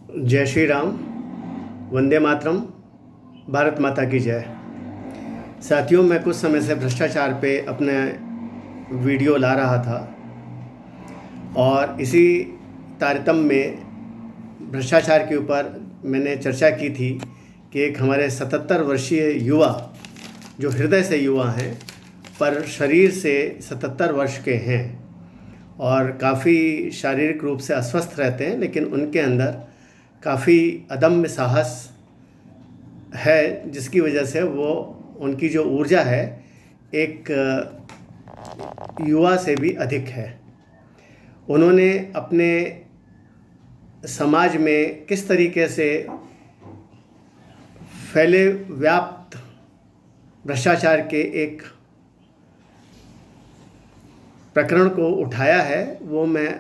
जय श्री राम। वंदे मातरम। भारत माता की जय। साथियों, मैं कुछ समय से भ्रष्टाचार पे अपने वीडियो ला रहा था और इसी तारतम्य में भ्रष्टाचार के ऊपर मैंने चर्चा की थी कि एक हमारे 77 वर्षीय युवा जो हृदय से युवा हैं पर शरीर से 77 वर्ष के हैं और काफ़ी शारीरिक रूप से अस्वस्थ रहते हैं, लेकिन उनके अंदर काफ़ी अदम्य साहस है, जिसकी वजह से वो उनकी जो ऊर्जा है एक युवा से भी अधिक है। उन्होंने अपने समाज में किस तरीके से फैले व्याप्त भ्रष्टाचार के एक प्रकरण को उठाया है, वो मैं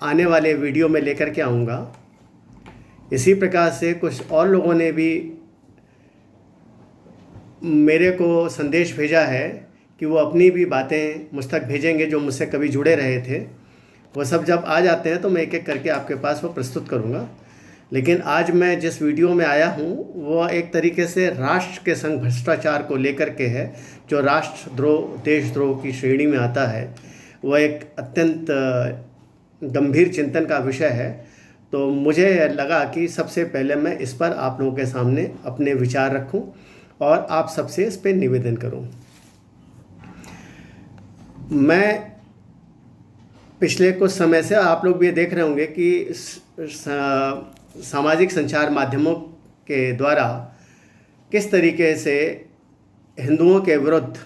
आने वाले वीडियो में लेकर के आऊँगा। इसी प्रकार से कुछ और लोगों ने भी मेरे को संदेश भेजा है कि वो अपनी भी बातें मुझ तक भेजेंगे जो मुझसे कभी जुड़े रहे थे। वो सब जब आ जाते हैं तो मैं एक एक करके आपके पास वो प्रस्तुत करूँगा। लेकिन आज मैं जिस वीडियो में आया हूँ वो एक तरीके से राष्ट्र के संग भ्रष्टाचार को लेकर के है, जो राष्ट्रद्रोह देशद्रोह की श्रेणी में आता है। वह एक अत्यंत गंभीर चिंतन का विषय है। तो मुझे लगा कि सबसे पहले मैं इस पर आप लोगों के सामने अपने विचार रखूं और आप सबसे इस पर निवेदन करूं। मैं पिछले कुछ समय से, आप लोग भी ये देख रहे होंगे कि सामाजिक संचार माध्यमों के द्वारा किस तरीके से हिंदुओं के विरुद्ध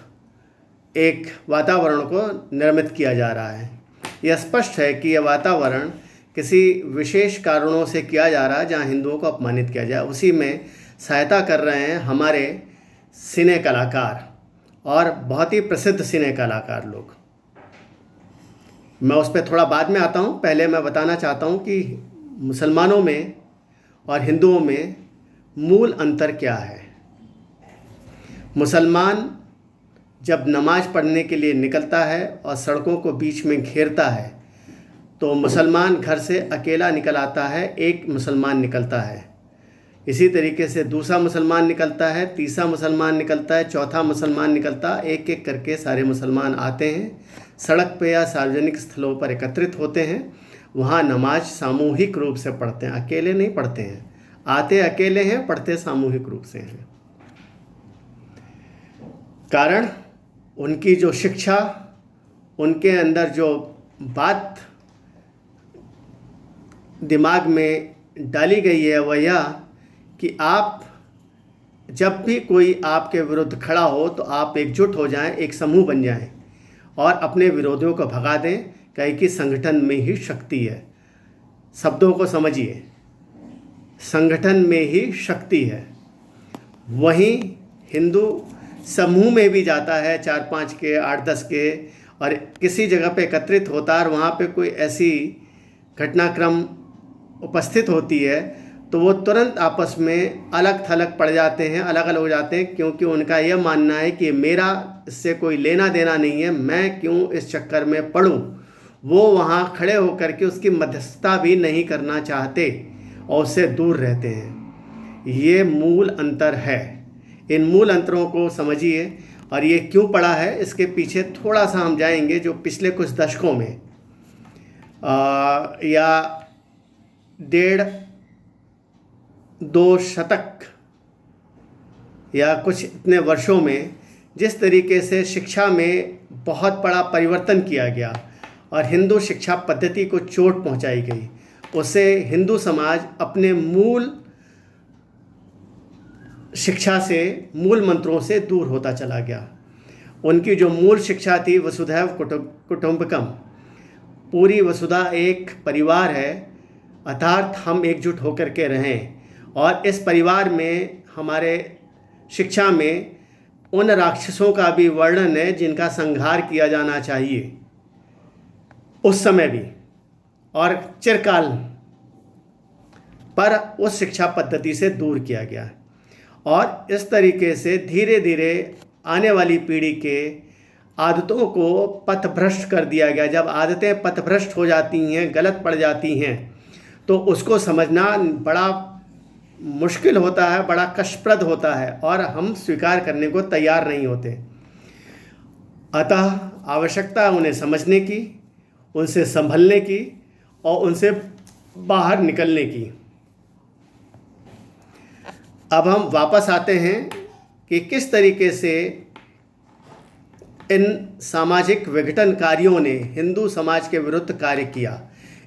एक वातावरण को निर्मित किया जा रहा है। यह स्पष्ट है कि यह वातावरण किसी विशेष कारणों से किया जा रहा है जहां हिंदुओं को अपमानित किया जाए। उसी में सहायता कर रहे हैं हमारे सिने कलाकार और बहुत ही प्रसिद्ध सिने कलाकार लोग। मैं उस पर थोड़ा बाद में आता हूं। पहले मैं बताना चाहता हूं कि मुसलमानों में और हिंदुओं में मूल अंतर क्या है। मुसलमान जब नमाज पढ़ने के लिए निकलता है और सड़कों को बीच में घेरता है तो मुसलमान घर से अकेला निकल आता है, एक मुसलमान निकलता है। इसी तरीके से दूसरा मुसलमान निकलता है, तीसरा मुसलमान निकलता है, चौथा मुसलमान निकलता है। एक एक करके सारे मुसलमान आते हैं, सड़क पे या सार्वजनिक स्थलों पर एकत्रित होते हैं। वहाँ नमाज सामूहिक रूप से पढ़ते हैं, अकेले नहीं पढ़ते हैं। आते अकेले हैं, पढ़ते सामूहिक रूप से हैं। कारण उनकी जो शिक्षा, उनके अंदर जो बात दिमाग में डाली गई है वह यह कि आप जब भी कोई आपके विरुद्ध खड़ा हो तो आप एकजुट हो जाएं, एक समूह बन जाएं और अपने विरोधियों को भगा दें, कहीं कि संगठन में ही शक्ति है। शब्दों को समझिए, संगठन में ही शक्ति है। वहीं हिंदू समूह में भी जाता है, 4-5 के, 8-10 के, और किसी जगह पे एकत्रित होता है और वहाँ पे कोई ऐसी घटनाक्रम उपस्थित होती है तो वो तुरंत आपस में अलग थलग पड़ जाते हैं, अलग अलग हो जाते हैं, क्योंकि उनका यह मानना है कि मेरा इससे कोई लेना देना नहीं है, मैं क्यों इस चक्कर में पड़ूं। वो वहाँ खड़े होकर के उसकी मध्यस्थता भी नहीं करना चाहते और उससे दूर रहते हैं। ये मूल अंतर है। इन मूल अंतरों को समझिए। और ये क्यों पड़ा है, इसके पीछे थोड़ा सा हम जाएंगे। जो पिछले कुछ दशकों में या 1.5-2 शतक या कुछ इतने वर्षों में जिस तरीके से शिक्षा में बहुत बड़ा परिवर्तन किया गया और हिंदू शिक्षा पद्धति को चोट पहुंचाई गई, उससे हिंदू समाज अपने मूल शिक्षा से, मूल मंत्रों से दूर होता चला गया। उनकी जो मूल शिक्षा थी वसुधैव कुटुंबकम, पूरी वसुधा एक परिवार है, अर्थात हम एकजुट होकर के रहें। और इस परिवार में हमारे शिक्षा में उन राक्षसों का भी वर्णन है जिनका संहार किया जाना चाहिए उस समय भी और चिरकाल पर उस शिक्षा पद्धति से दूर किया गया। और इस तरीके से धीरे धीरे आने वाली पीढ़ी के आदतों को पथभ्रष्ट कर दिया गया। जब आदतें पथभ्रष्ट हो जाती हैं, गलत पड़ जाती हैं, तो तो उसको समझना बड़ा मुश्किल होता है, बड़ा कष्टप्रद होता है और हम स्वीकार करने को तैयार नहीं होते। अतः आवश्यकता है उन्हें समझने की, उनसे संभलने की और उनसे बाहर निकलने की। अब हम वापस आते हैं कि किस तरीके से इन सामाजिक विघटनकारियों ने हिंदू समाज के विरुद्ध कार्य किया।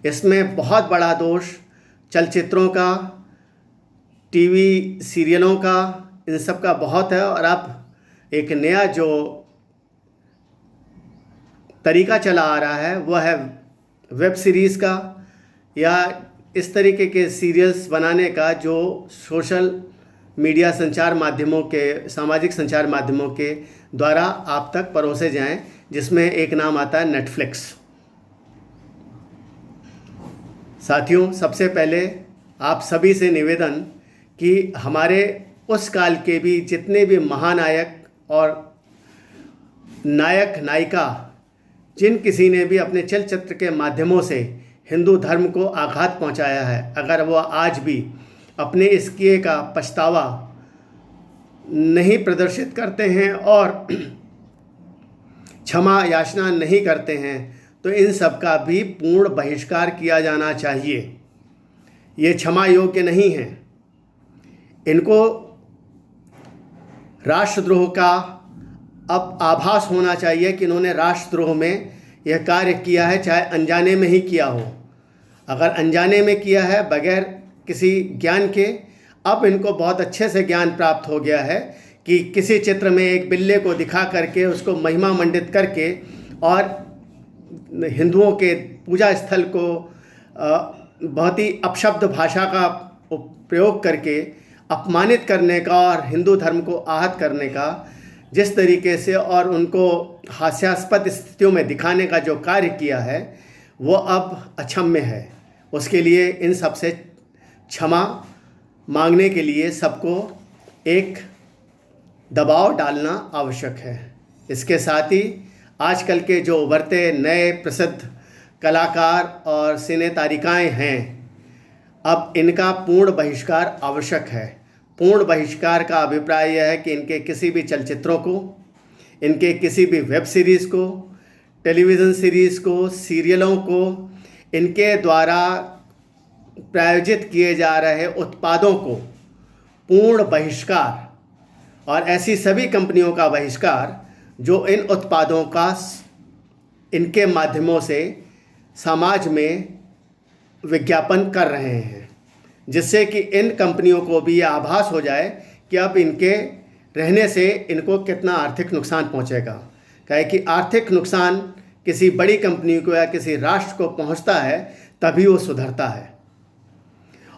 इसमें बहुत बड़ा दोष चलचित्रों का, टीवी सीरियलों का, इन सब का बहुत है। और अब एक नया जो तरीका चला आ रहा है वह है वेब सीरीज़ का या इस तरीके के सीरियल्स बनाने का जो सोशल मीडिया संचार माध्यमों के, सामाजिक संचार माध्यमों के द्वारा आप तक परोसे जाएं, जिसमें एक नाम आता है नेटफ्लिक्स। साथियों, सबसे पहले आप सभी से निवेदन कि हमारे उस काल के भी जितने भी महानायक और नायक नायिका, जिन किसी ने भी अपने चलचित्र के माध्यमों से हिंदू धर्म को आघात पहुंचाया है, अगर वह आज भी अपने इस किए का पछतावा नहीं प्रदर्शित करते हैं और क्षमा याचना नहीं करते हैं, तो इन सब का भी पूर्ण बहिष्कार किया जाना चाहिए। ये क्षमा योग्य नहीं है। इनको राष्ट्रद्रोह का अब आभास होना चाहिए कि इन्होंने राष्ट्रद्रोह में यह कार्य किया है, चाहे अनजाने में ही किया हो। अगर अनजाने में किया है बगैर किसी ज्ञान के, अब इनको बहुत अच्छे से ज्ञान प्राप्त हो गया है कि किसी चित्र में एक बिल्ले को दिखा करके उसको महिमा मंडित करके और हिंदुओं के पूजा स्थल को बहुत ही अपशब्द भाषा का प्रयोग करके अपमानित करने का और हिंदू धर्म को आहत करने का जिस तरीके से और उनको हास्यास्पद स्थितियों में दिखाने का जो कार्य किया है वो अब अक्षम्य है। उसके लिए इन सब से क्षमा मांगने के लिए सबको एक दबाव डालना आवश्यक है। इसके साथ ही आजकल के जो उभरते नए प्रसिद्ध कलाकार और सिने तारिकाएँ हैं, अब इनका पूर्ण बहिष्कार आवश्यक है। पूर्ण बहिष्कार का अभिप्राय यह है कि इनके किसी भी चलचित्रों को, इनके किसी भी वेब सीरीज़ को, टेलीविज़न सीरीज़ को, सीरियलों को, इनके द्वारा प्रायोजित किए जा रहे उत्पादों को पूर्ण बहिष्कार और ऐसी सभी कंपनियों का बहिष्कार जो इन उत्पादों का इनके माध्यमों से समाज में विज्ञापन कर रहे हैं, जिससे कि इन कंपनियों को भी यह आभास हो जाए कि अब इनके रहने से इनको कितना आर्थिक नुकसान पहुंचेगा। कहे कि आर्थिक नुकसान किसी बड़ी कंपनी को या किसी राष्ट्र को पहुंचता है तभी वो सुधरता है।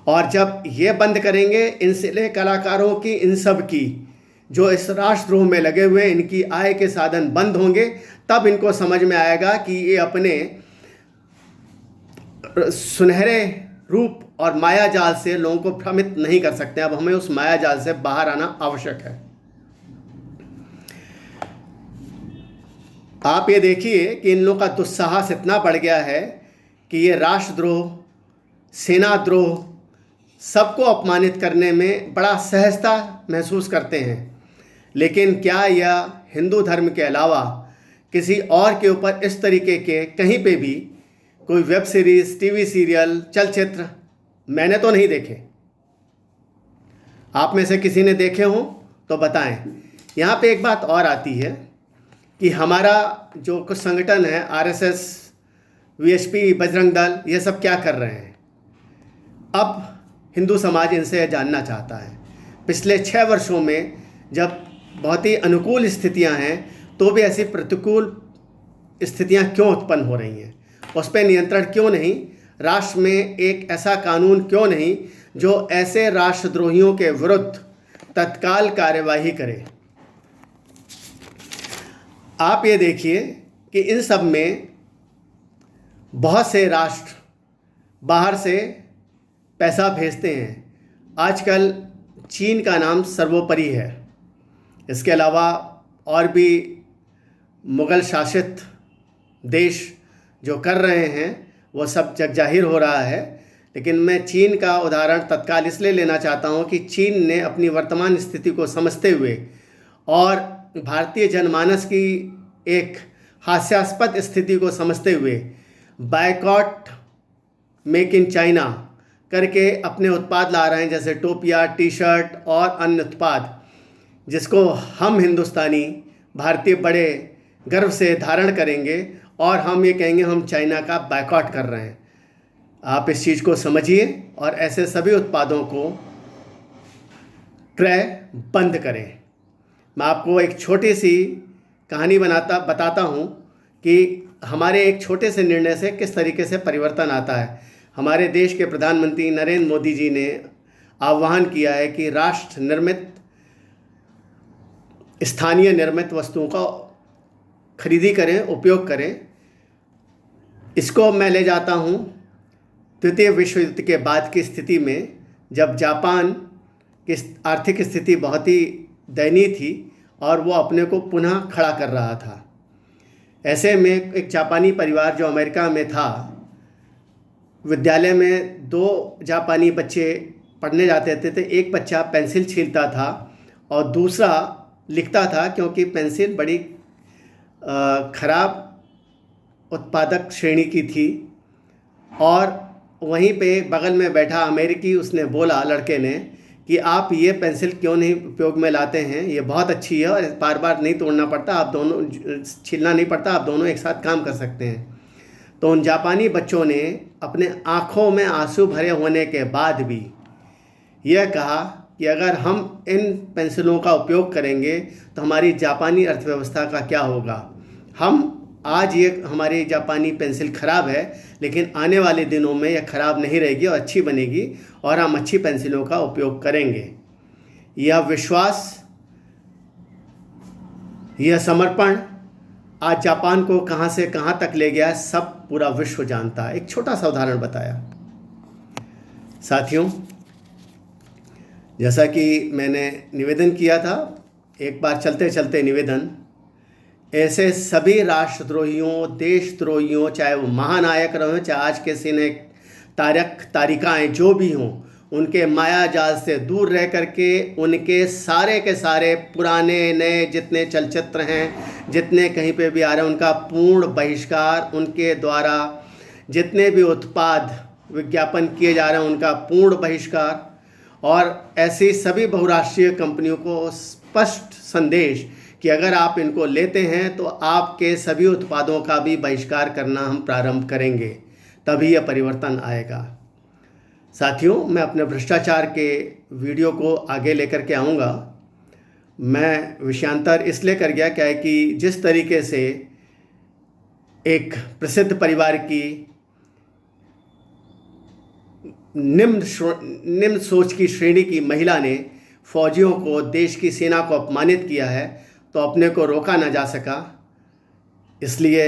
और जब ये बंद करेंगे इन सिले कलाकारों की, इन सब की जो इस राष्ट्रद्रोह में लगे हुए, इनकी आय के साधन बंद होंगे, तब इनको समझ में आएगा कि ये अपने सुनहरे रूप और माया जाल से लोगों को भ्रमित नहीं कर सकते। अब हमें उस माया जाल से बाहर आना आवश्यक है। आप ये देखिए कि इन लोगों का दुस्साहस इतना बढ़ गया है कि ये राष्ट्रद्रोह, सेनाद्रोह, सबको अपमानित करने में बड़ा सहजता महसूस करते हैं। लेकिन क्या यह हिंदू धर्म के अलावा किसी और के ऊपर इस तरीके के कहीं पे भी कोई वेब सीरीज़, टीवी सीरियल, चलचित्र मैंने तो नहीं देखे। आप में से किसी ने देखे हों तो बताएं। यहाँ पे एक बात और आती है कि हमारा जो कुछ संगठन है, आरएसएस, वीएचपी, बजरंग दल, ये सब क्या कर रहे हैं। अब हिंदू समाज इनसे जानना चाहता है। पिछले 6 वर्षों में जब बहुत ही अनुकूल स्थितियां हैं तो भी ऐसी प्रतिकूल स्थितियां क्यों उत्पन्न हो रही हैं, उस पर नियंत्रण क्यों नहीं। राष्ट्र में एक ऐसा कानून क्यों नहीं जो ऐसे राष्ट्रद्रोहियों के विरुद्ध तत्काल कार्यवाही करे। आप ये देखिए कि इन सब में बहुत से राष्ट्र बाहर से पैसा भेजते हैं। आजकल चीन का नाम सर्वोपरि है। इसके अलावा और भी मुग़ल शासित देश जो कर रहे हैं वो सब जग जाहिर हो रहा है। लेकिन मैं चीन का उदाहरण तत्काल इसलिए लेना चाहता हूँ कि चीन ने अपनी वर्तमान स्थिति को समझते हुए और भारतीय जनमानस की एक हास्यास्पद स्थिति को समझते हुए बायकॉट मेक इन चाइना करके अपने उत्पाद ला रहे हैं, जैसे टोपिया, टी शर्ट और अन्य उत्पाद, जिसको हम हिंदुस्तानी भारतीय बड़े गर्व से धारण करेंगे और हम ये कहेंगे हम चाइना का बायकॉट कर रहे हैं। आप इस चीज़ को समझिए और ऐसे सभी उत्पादों को क्रय बंद करें। मैं आपको एक छोटी सी कहानी बताता हूँ कि हमारे एक छोटे से निर्णय से किस तरीके से परिवर्तन आता है। हमारे देश के प्रधानमंत्री नरेंद्र मोदी जी ने आह्वान किया है कि राष्ट्र निर्मित, स्थानीय निर्मित वस्तुओं का खरीदी करें, उपयोग करें। इसको मैं ले जाता हूँ द्वितीय विश्व युद्ध के बाद की स्थिति में, जब जापान की आर्थिक स्थिति बहुत ही दयनीय थी और वो अपने को पुनः खड़ा कर रहा था। ऐसे में एक जापानी परिवार जो अमेरिका में था, विद्यालय में 2 जापानी बच्चे पढ़ने जाते थे। एक बच्चा पेंसिल छीलता था और दूसरा लिखता था, क्योंकि पेंसिल बड़ी खराब उत्पादक श्रेणी की थी। और वहीं पे बगल में बैठा अमेरिकी, उसने बोला लड़के ने कि आप ये पेंसिल क्यों नहीं उपयोग में लाते हैं, ये बहुत अच्छी है और बार बार नहीं तोड़ना पड़ता, आप दोनों छीलना नहीं पड़ता, आप दोनों एक साथ काम कर सकते हैं। तो उन जापानी बच्चों ने अपने आँखों में आंसू भरे होने के बाद भी यह कहा कि अगर हम इन पेंसिलों का उपयोग करेंगे तो हमारी जापानी अर्थव्यवस्था का क्या होगा। हम आज ये हमारी जापानी पेंसिल ख़राब है, लेकिन आने वाले दिनों में यह ख़राब नहीं रहेगी और अच्छी बनेगी और हम अच्छी पेंसिलों का उपयोग करेंगे। यह विश्वास, यह समर्पण आज जापान को कहाँ से कहाँ तक ले गया, सब पूरा विश्व जानता है। एक छोटा सा उदाहरण बताया। साथियों, जैसा कि मैंने निवेदन किया था, एक बार चलते चलते निवेदन, ऐसे सभी राष्ट्रद्रोहियों, देशद्रोहियों, चाहे वो महानायक रहे, चाहे आज के सिने तारिकाएँ जो भी हों, उनके माया जाल से दूर रह करके उनके सारे के सारे पुराने नए जितने चलचित्र हैं, जितने कहीं पे भी आ रहे हैं, उनका पूर्ण बहिष्कार, उनके द्वारा जितने भी उत्पाद विज्ञापन किए जा रहे हैं उनका पूर्ण बहिष्कार, और ऐसी सभी बहुराष्ट्रीय कंपनियों को स्पष्ट संदेश कि अगर आप इनको लेते हैं तो आपके सभी उत्पादों का भी बहिष्कार करना हम प्रारंभ करेंगे, तभी यह परिवर्तन आएगा। साथियों, मैं अपने भ्रष्टाचार के वीडियो को आगे लेकर के आऊँगा। मैं विषयांतर इसलिए कर गया क्या है कि जिस तरीके से एक प्रसिद्ध परिवार की निम्न सोच की श्रेणी की महिला ने फौजियों को, देश की सेना को अपमानित किया है, तो अपने को रोका ना जा सका। इसलिए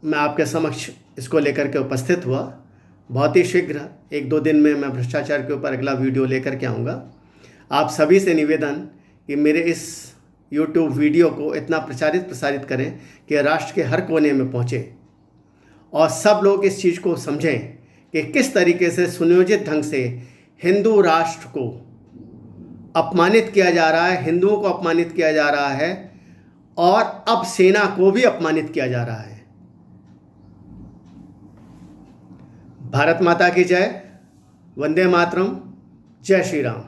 मैं आपके समक्ष इसको लेकर के उपस्थित हुआ। बहुत ही शीघ्र 1-2 दिन में मैं भ्रष्टाचार के ऊपर अगला वीडियो लेकर के आऊँगा। आप सभी से निवेदन कि मेरे इस YouTube वीडियो को इतना प्रसारित करें कि राष्ट्र के हर कोने में पहुँचे और सब लोग इस चीज़ को समझें कि किस तरीके से सुनियोजित ढंग से हिंदू राष्ट्र को अपमानित किया जा रहा है, हिंदुओं को अपमानित किया जा रहा है और अब सेना को भी अपमानित किया जा रहा है। भारत माता की जय। वंदे मातरम। जय श्री राम।